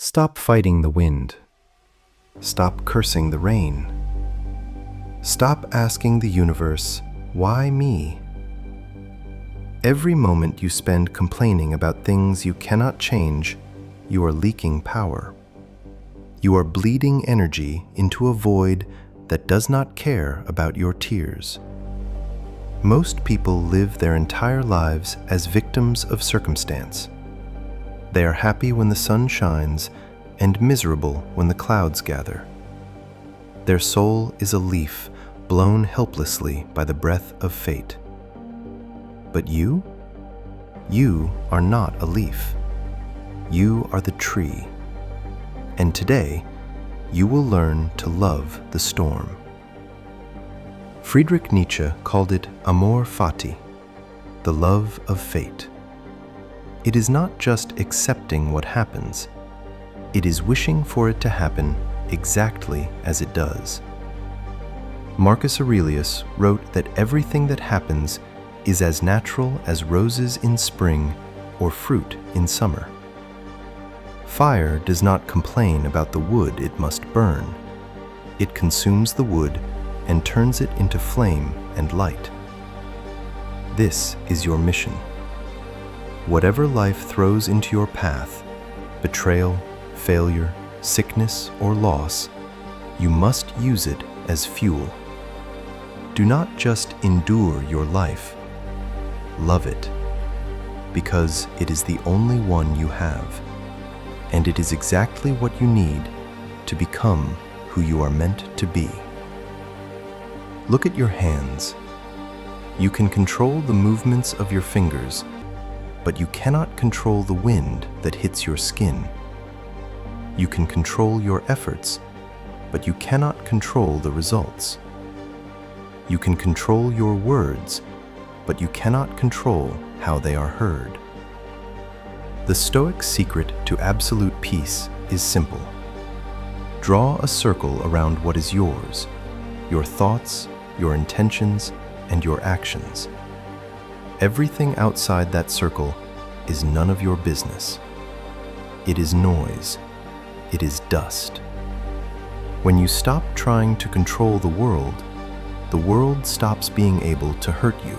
Stop fighting the wind. Stop cursing the rain. Stop asking the universe, why me? Every moment you spend complaining about things you cannot change, you are leaking power. You are bleeding energy into a void that does not care about your tears. Most people live their entire lives as victims of circumstance. They are happy when the sun shines and miserable when the clouds gather. Their soul is a leaf blown helplessly by the breath of fate. But you are not a leaf. You are the tree. And today, you will learn to love the storm. Friedrich Nietzsche called it AMOR FATI, the love of fate. It is not just accepting what happens, it is wishing for it to happen exactly as it does. Marcus Aurelius wrote that everything that happens is as natural as roses in spring or fruit in summer. Fire does not complain about the wood it must burn. It consumes the wood and turns it into flame and light. This is your mission. Whatever life throws into your path, betrayal, failure, sickness, or loss, you must use it as fuel. Do not just endure your life. Love it, because it is the only one you have, and it is exactly what you need to become who you are meant to be. Look at your hands. You can control the movements of your fingers, but you cannot control the wind that hits your skin. You can control your efforts, but you cannot control the results. You can control your words, but you cannot control how they are heard. The Stoic secret to absolute peace is simple. Draw a circle around what is yours, your thoughts, your intentions, and your actions. Everything outside that circle is none of your business. It is noise. It is dust. When you stop trying to control the world stops being able to hurt you.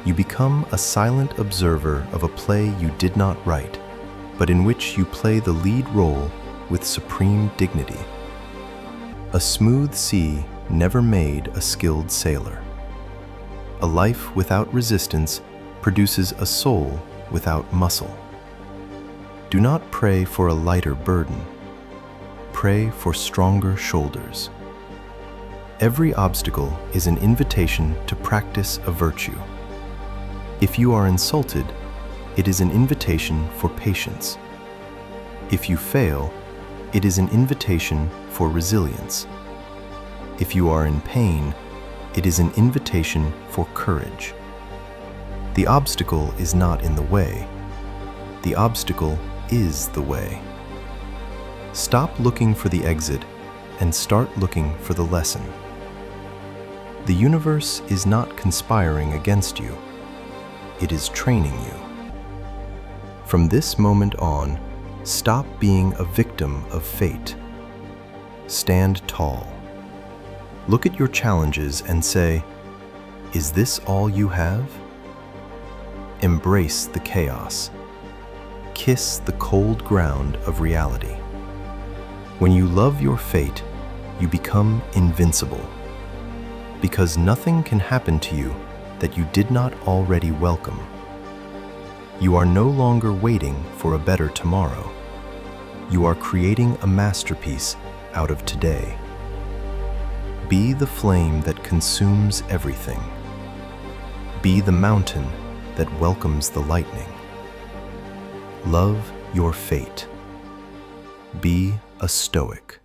You become a silent observer of a play you did not write, but in which you play the lead role with supreme dignity. A smooth sea never made a skilled sailor. A life without resistance produces a soul without muscle. Do not pray for a lighter burden. Pray for stronger shoulders. Every obstacle is an invitation to practice a virtue. If you are insulted, it is an invitation for patience. If you fail, it is an invitation for resilience. If you are in pain, it is an invitation for courage. The obstacle is not in the way. The obstacle is the way. Stop looking for the exit and start looking for the lesson. The universe is not conspiring against you. It is training you. From this moment on, stop being a victim of fate. Stand tall. Look at your challenges and say, is this all you have? Embrace the chaos. Kiss the cold ground of reality. When you love your fate, you become invincible. Because nothing can happen to you that you did not already welcome. You are no longer waiting for a better tomorrow. You are creating a masterpiece out of today. Be the flame that consumes everything. Be the mountain that welcomes the lightning. Love your fate. Be a Stoic.